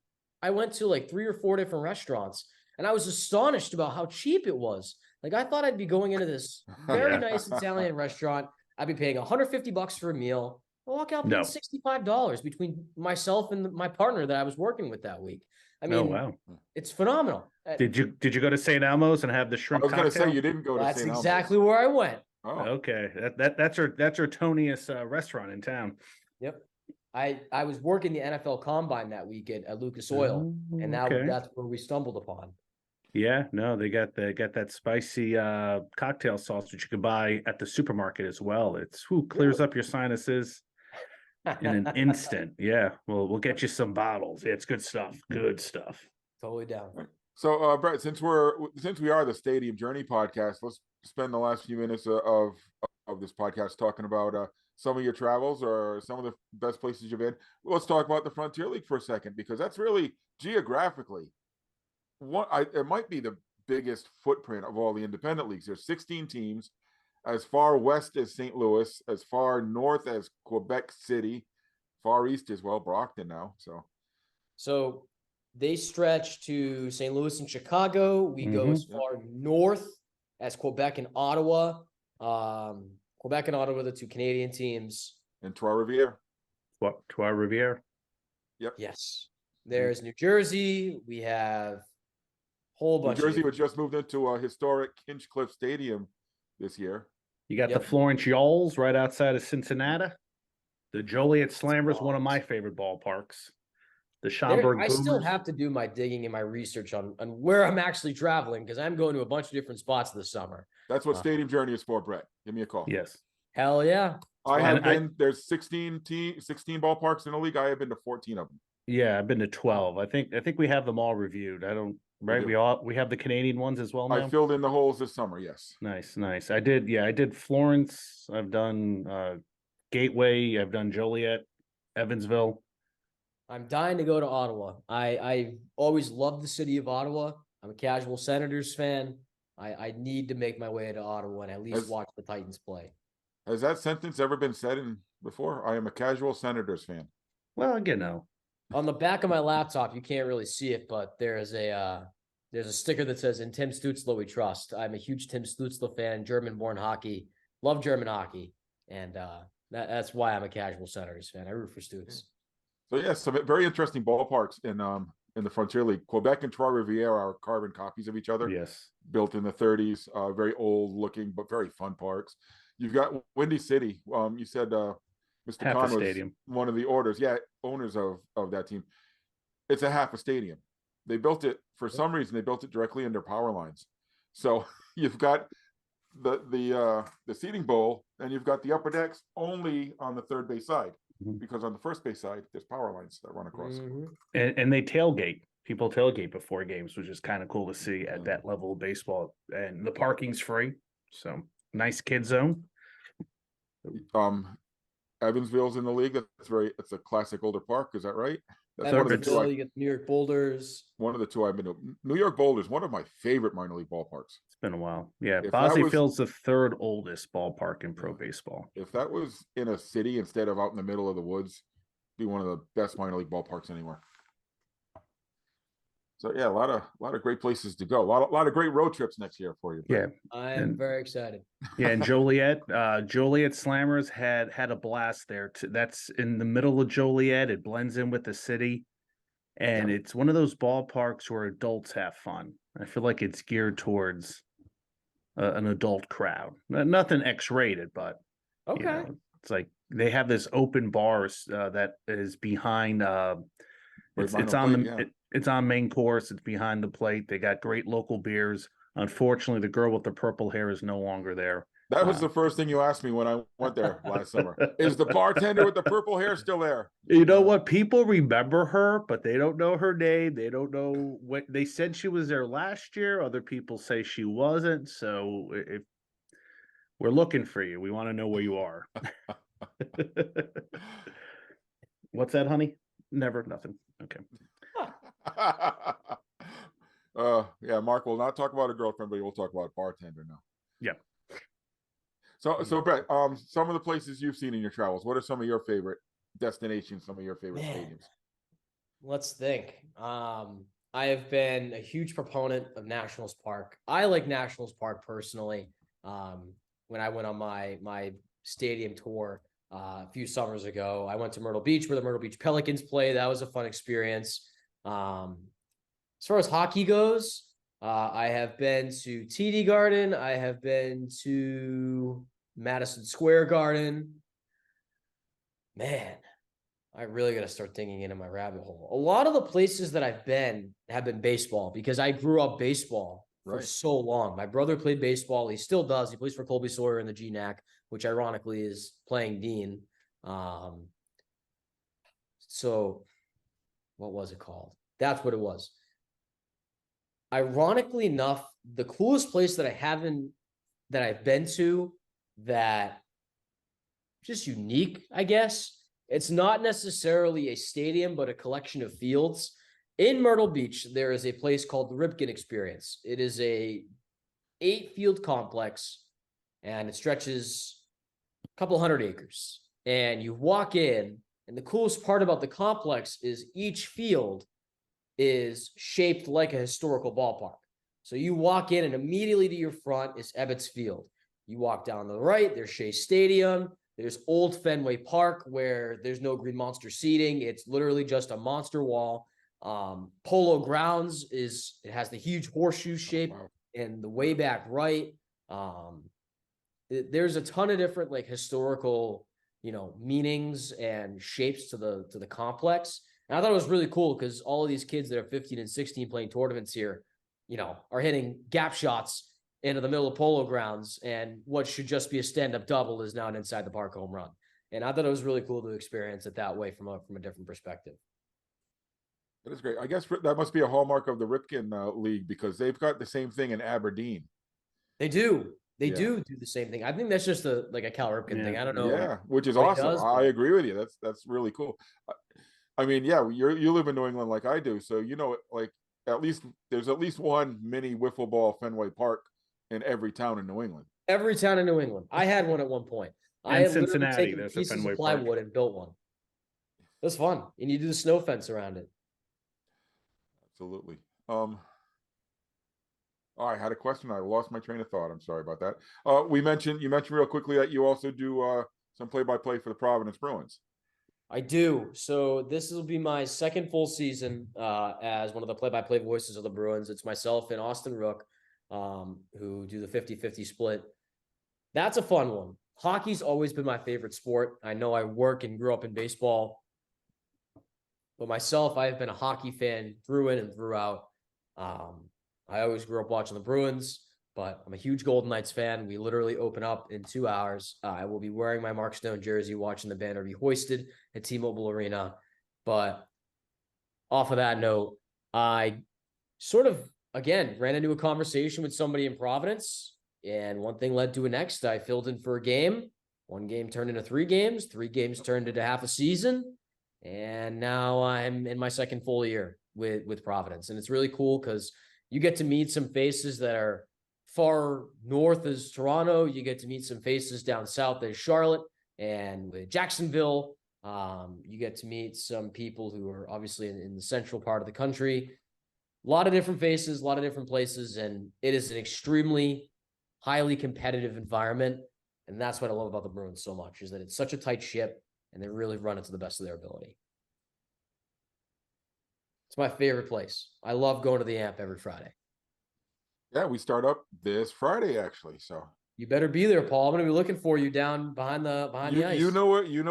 I went to like 3 or 4 different restaurants, and I was astonished about how cheap it was. Like, I thought I'd be going into this very nice Italian restaurant. I'd be paying $150 for a meal. I walk out paying $65 between myself and my partner that I was working with that week. I mean, It's phenomenal.
Did you go to St. Elmo's and have the shrimp cocktail?
I was going to say you didn't go to St. Elmo's.
That's exactly where I went.
Oh. Okay, that's our Tonius restaurant in town.
Yep. I was working the NFL Combine that weekend at Lucas Oil, and that's where we stumbled upon.
Yeah, no, they got that spicy cocktail sauce that you can buy at the supermarket as well. It's clears up your sinuses in an instant. Yeah, we'll get you some bottles. It's good stuff. Good stuff.
Totally down.
So, Brett, since we are the Stadium Journey podcast, let's spend the last few minutes of this podcast talking about some of your travels or some of the best places you've been. Let's talk about the Frontier League for a second, because that's really geographically it might be the biggest footprint of all the independent leagues. There's 16 teams, as far west as St. Louis, as far north as Quebec City, far east as well, Brockton now.
So they stretch to St. Louis and Chicago. We go as far north as Quebec and Ottawa. Quebec and Ottawa, the 2 Canadian teams.
And Trois-Rivières.
Riviera.
Yep.
Yes. There's New Jersey. We have a whole
New
bunch
Jersey
of
was just moved into a historic Hinchcliffe Stadium this year.
You got the Florence Yoles right outside of Cincinnati. The Joliet Slammers, one of my favorite ballparks. The Schaumburg
I
Boomers.
still have to do my digging and my research on where I'm actually traveling because I'm going to a bunch of different spots this summer.
That's what Stadium Journey is for, Brett. Give me a call.
Yes.
Hell yeah.
There's 16 ballparks in the league. I have been to 14 of them.
Yeah, I've been to 12. I think we have them all reviewed. We have the Canadian ones as well now.
I filled in the holes this summer, yes.
Nice. I did Florence. I've done Gateway, I've done Joliet, Evansville.
I'm dying to go to Ottawa. I always loved the city of Ottawa. I'm a casual Senators fan. I need to make my way to Ottawa and at least watch the Titans play.
Has that sentence ever been said before? I am a casual Senators fan.
Well,
On the back of my laptop, you can't really see it, but there's a sticker that says, "In Tim Stützle we trust." I'm a huge Tim Stützle fan, German-born hockey, love German hockey, and that's why I'm a casual Senators fan. I root for Stütz.
So yes, some very interesting ballparks in the Frontier League. Quebec and Trois-Rivières are carbon copies of each other.
Yes,
built in the 30s, very old looking but very fun parks. You've got Windy City. You said Mr. Khan was
stadium.
One of the owners of that team. It's a half a stadium. They built it for some reason. They built it directly under power lines. So you've got the seating bowl, and you've got the upper decks only on the third base side, because on the first base side there's power lines that run across.
And they tailgate. People tailgate before games, which is kind of cool to see at that level of baseball. And the parking's free, so nice kid zone.
Evansville's in the league. It's a classic older park. Is that right? That's
Evansville, you get New York Boulders.
One of the two I've been to. New York Boulders, one of my favorite minor league ballparks.
It's been a while. Yeah, Bosley Field's the third oldest ballpark in pro baseball.
If that was in a city instead of out in the middle of the woods, it'd be one of the best minor league ballparks anywhere. So yeah, a lot of great places to go. A lot of great road trips next year for you.
Yeah,
I'm very excited.
Yeah, and Joliet Slammers had a blast there. That's in the middle of Joliet. It blends in with the city, and it's one of those ballparks where adults have fun. I feel like it's geared towards an adult crowd. Nothing X-rated, but it's like they have this open bars that is behind. It's on main course. It's behind the plate. They got great local beers. Unfortunately, the girl with the purple hair is no longer there.
That was the first thing you asked me when I went there last summer. Is the bartender with the purple hair still there?
You know what? People remember her, but they don't know her name. They don't know what they said she was there last year. Other people say she wasn't. So if we're looking for you, we want to know where you are. What's that, honey? Never, nothing. Okay.
Yeah, Mark will not talk about a girlfriend, but we'll talk about bartender now.
Yeah.
So Brett, some of the places you've seen in your travels, what are some of your favorite destinations, some of your favorite stadiums?
Let's think. I have been a huge proponent of Nationals Park. I like Nationals Park personally. When I went on my stadium tour a few summers ago, I went to Myrtle Beach where the Myrtle Beach Pelicans play. That was a fun experience. As far as hockey goes, I have been to TD Garden. I have been to Madison Square Garden. Man, I really got to start digging into my rabbit hole. A lot of the places that I've been have been baseball because I grew up baseball for so long. My brother played baseball. He still does. He plays for Colby Sawyer in the GNAC, which ironically is playing Dean. So what was it called? That's what it was. Ironically enough, the coolest place that I've been to that just unique, I guess. It's not necessarily a stadium, but a collection of fields. In Myrtle Beach, there is a place called the Ripken Experience. It is a 8-field complex, and it stretches a couple hundred acres. And you walk in, and the coolest part about the complex is each field is shaped like a historical ballpark. So you walk in, and immediately to your front is Ebbets Field. You walk down to the right, there's Shea Stadium. There's Old Fenway Park, where there's no Green Monster seating. It's literally just a monster wall. Polo Grounds it has the huge horseshoe shape and the way back right. There's a ton of different like historical, meanings and shapes to the complex. And I thought it was really cool because all of these kids that are 15 and 16 playing tournaments here, are hitting gap shots into the middle of Polo Grounds, and what should just be a stand-up double is now an inside the park home run. And I thought it was really cool to experience it that way from a different perspective.
That is great. I guess that must be a hallmark of the Ripken League, because they've got the same thing in Aberdeen.
They do. They do the same thing. I think that's just a Cal Ripken thing. I don't know.
Yeah, which is awesome. I agree with you. That's really cool. I mean, yeah, you live in New England like I do, so like there's at least one mini wiffle ball Fenway Park in every town in New England.
Every town in New England. I had one at one point. I had Cincinnati. Taken pieces of plywood and built one. It was fun, and you do the snow fence around it.
Absolutely. I had a question. I lost my train of thought. I'm sorry about that. You mentioned real quickly that you also do some play-by-play for the Providence Bruins.
I do. So this will be my second full season as one of the play-by-play voices of the Bruins. It's myself and Austin Rook, who do the 50-50 split. That's a fun one. Hockey's always been my favorite sport. I know I work and grew up in baseball, but myself, I have been a hockey fan through in and throughout. I always grew up watching the Bruins, but I'm a huge Golden Knights fan. We literally open up in 2 hours. I will be wearing my Mark Stone jersey, watching the banner be hoisted at T-Mobile Arena. But off of that note, I sort of, again, ran into a conversation with somebody in Providence, and one thing led to the next. I filled in for a game. One game turned into 3 games. 3 games turned into half a season. And now I'm in my second full year with Providence. And it's really cool because you get to meet some faces that are far north as Toronto. You get to meet some faces down south as Charlotte and with Jacksonville. You get to meet some people who are obviously in the central part of the country. A lot of different faces, a lot of different places, and it is an extremely highly competitive environment. And that's what I love about the Bruins so much, is that it's such a tight ship and they really run it to the best of their ability. It's my favorite place. I love going to the Amp every Friday.
Yeah, we start up this Friday, actually. So
you better be there, Paul. I'm going to be looking for you down behind the ice.
You know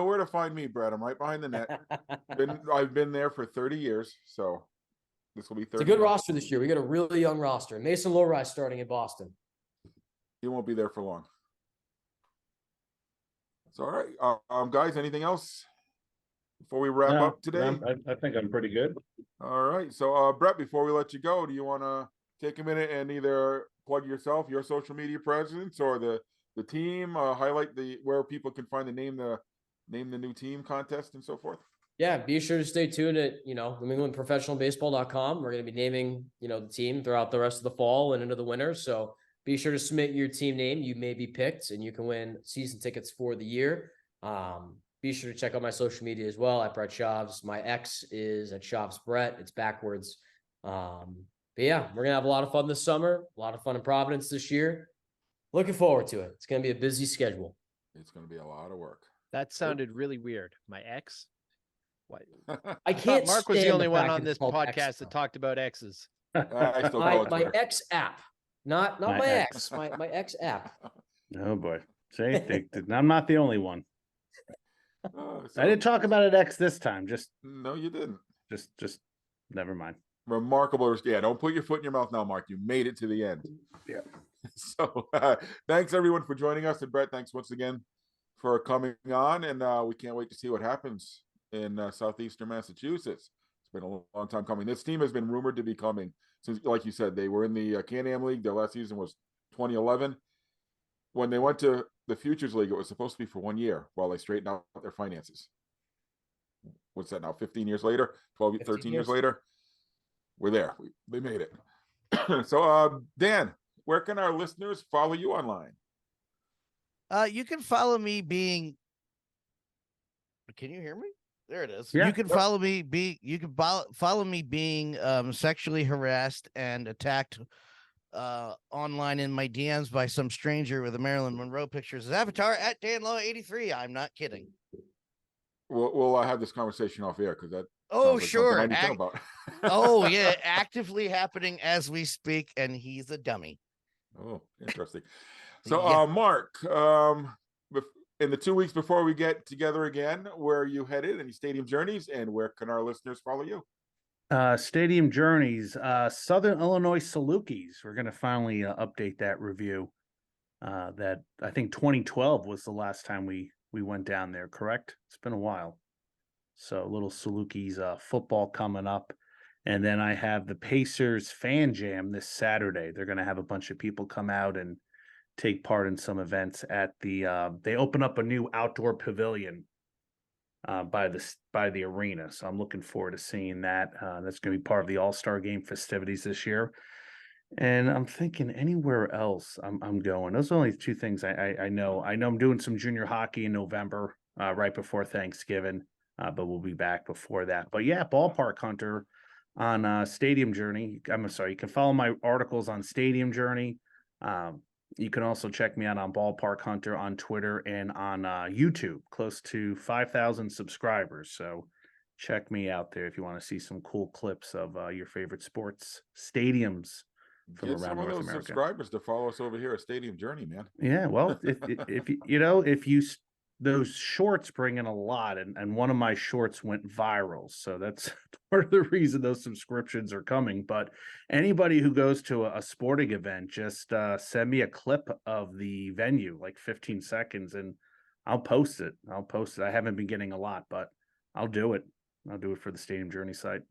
where to find me, Brett. I'm right behind the net. I've been there for 30 years, so this will be 30.
It's a good roster this year. We got a really young roster. Mason Lowry starting in Boston.
He won't be there for long. It's all right. Guys, anything else before we wrap up today?
I think I'm pretty good.
All right. So, Brett, before we let you go, do you want to take a minute and either plug yourself, your social media presence, or the team, highlight where people can find the name the new team contest and so forth?
Yeah, be sure to stay tuned at, NewEnglandProfessionalBaseball.com. We're going to be naming, the team throughout the rest of the fall and into the winter. So be sure to submit your team name. You may be picked and you can win season tickets for the year. Be sure to check out my social media as well at Brett Chaves. My X is at Chaves Brett. It's backwards. But yeah, we're going to have a lot of fun this summer. A lot of fun in Providence this year. Looking forward to it. It's going to be a busy schedule.
It's going to be a lot of work.
That sounded really weird. My ex? What?
I can't.
Mark was the only one on this podcast that talked about X's.
My X app, not my ex. My X app.
Oh boy, see, I'm not the only one. I didn't talk about it X this time.
No, you didn't.
Just never mind.
Remarkable. Yeah, don't put your foot in your mouth now, Mark. You made it to the end.
Yeah.
So thanks everyone for joining us, and Brett, thanks once again for coming on, and we can't wait to see what happens in southeastern Massachusetts. It's been a long time coming. This team has been rumored to be coming since, like you said, they were in the Can-Am League. Their last season was 2011. When they went to the Futures League, it was supposed to be for 1 year while they straightened out their finances. What's that now? 15 years later, 13 years later, we're there. They made it. So, Dan, where can our listeners follow you online?
You can follow me being. Can you hear me? There it is.
Yeah.
You can follow me. You can follow me being sexually harassed and attacked online in my DMs by some stranger with a Marilyn Monroe picture. His avatar at DanLaw83. I'm not kidding.
We'll have this conversation off air because that.
Oh,
like
sure.
I need to know about.
Oh, yeah. Actively happening as we speak, and he's a dummy.
Oh, interesting. So, Mark, in the 2 weeks before we get together again, where are you headed? Any stadium journeys, and where can our listeners follow you?
Stadium Journeys, Southern Illinois Salukis. We're going to finally update that review. That I think 2012 was the last time we went down there, correct? It's been a while. So little Salukis football coming up. And then I have the Pacers Fan Jam this Saturday. They're going to have a bunch of people come out and take part in some events at the they open up a new outdoor pavilion by the arena. So I'm looking forward to seeing that. That's going to be part of the All-Star Game festivities this year. And I'm thinking anywhere else I'm going. Those are only two things I know. I know I'm doing some junior hockey in November, right before Thanksgiving, but we'll be back before that. But yeah, Ballpark Hunter on Stadium Journey. I'm sorry, you can follow my articles on Stadium Journey. You can also check me out on Ballpark Hunter on Twitter and on YouTube, close to 5,000 subscribers. So check me out there if you want to see some cool clips of your favorite sports stadiums from
Get
around
some of
North
those
America.
Subscribers to follow us over here at Stadium Journey, man.
Yeah, well, if those shorts bring in a lot, and one of my shorts went viral, so that's part of the reason those subscriptions are coming. But anybody who goes to a sporting event, just send me a clip of the venue, like 15 seconds, and I'll post it. I haven't been getting a lot, but I'll do it. I'll do it for the Stadium Journey site.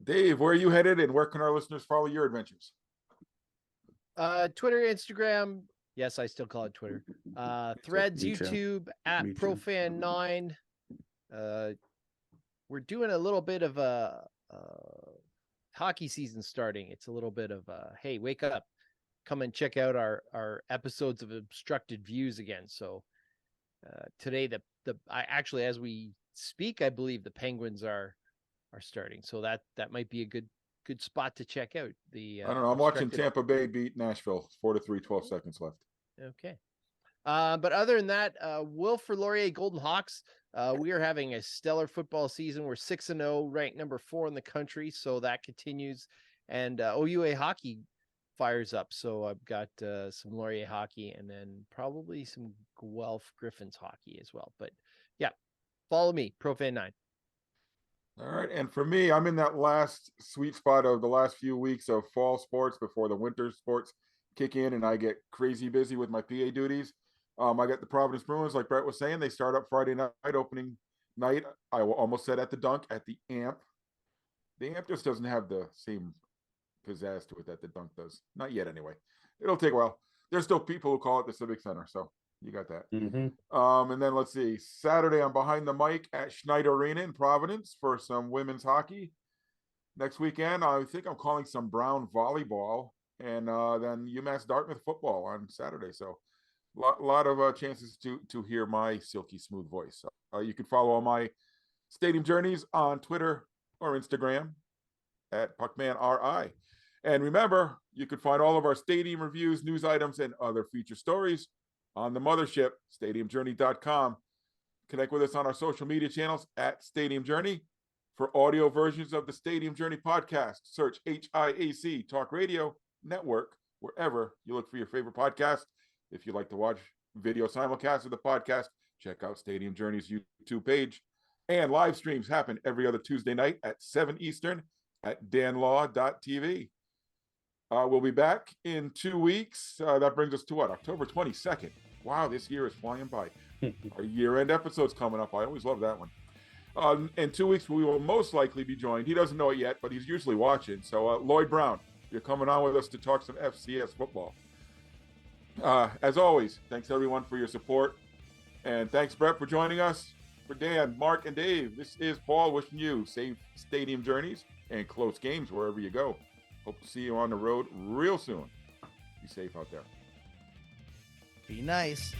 Dave, where are you headed, and where can our listeners follow your adventures?
Twitter, Instagram. Yes, I still call it Twitter. Threads, YouTube at Profan9. We're doing a little bit of a hockey season starting. It's a little bit of hey, wake up, come and check out our episodes of Obstructed Views again. So today, I actually, as we speak, I believe the Penguins are starting. So that might be a good spot to check out. I
don't know. I'm watching Tampa Bay beat Nashville 4-3, 12 seconds left.
Okay. But other than that, Wilfrid Laurier Golden Hawks, we are having a stellar football season. We're 6-0, ranked number 4 in the country. So that continues. And OUA hockey fires up. So I've got some Laurier hockey and then probably some Guelph Griffins hockey as well. But yeah, follow me, Profan9.
All right. And for me, I'm in that last sweet spot of the last few weeks of fall sports before the winter sports kick in, and I get crazy busy with my PA duties. I got the Providence Bruins, like Brett was saying. They start up Friday night, opening night. I almost said at the Dunk, at the Amp. The Amp just doesn't have the same pizzazz to it that the Dunk does. Not yet, anyway. It'll take a while. There's still people who call it the Civic Center, so you got that.
Mm-hmm.
And then let's see. Saturday, I'm behind the mic at Schneider Arena in Providence for some women's hockey. Next weekend, I think I'm calling some Brown volleyball, and then UMass Dartmouth football on Saturday. So a lot of chances to hear my silky smooth voice. So, you can follow all my stadium journeys on Twitter or Instagram at PuckmanRI. And remember, you can find all of our stadium reviews, news items, and other feature stories on the mothership, stadiumjourney.com. Connect with us on our social media channels at Stadium Journey. For audio versions of the Stadium Journey podcast, search HIAC Talk Radio Network wherever you look for your favorite podcast. If you'd like to watch video simulcast of the podcast, check out Stadium Journey's YouTube page. And live streams happen every other Tuesday night at 7 Eastern at danlaw.tv. We'll be back in 2 weeks. That brings us to what? October 22nd. Wow, this year is flying by. Our year-end episode's coming up. I always love that one. In 2 weeks, we will most likely be joined. He doesn't know it yet, but he's usually watching. So Lloyd Brown, you're coming on with us to talk some FCS football. As always, thanks everyone for your support. And thanks, Brett, for joining us. For Dan, Mark, and Dave, this is Paul wishing you safe stadium journeys and close games wherever you go. Hope to see you on the road real soon. Be safe out there.
Be nice.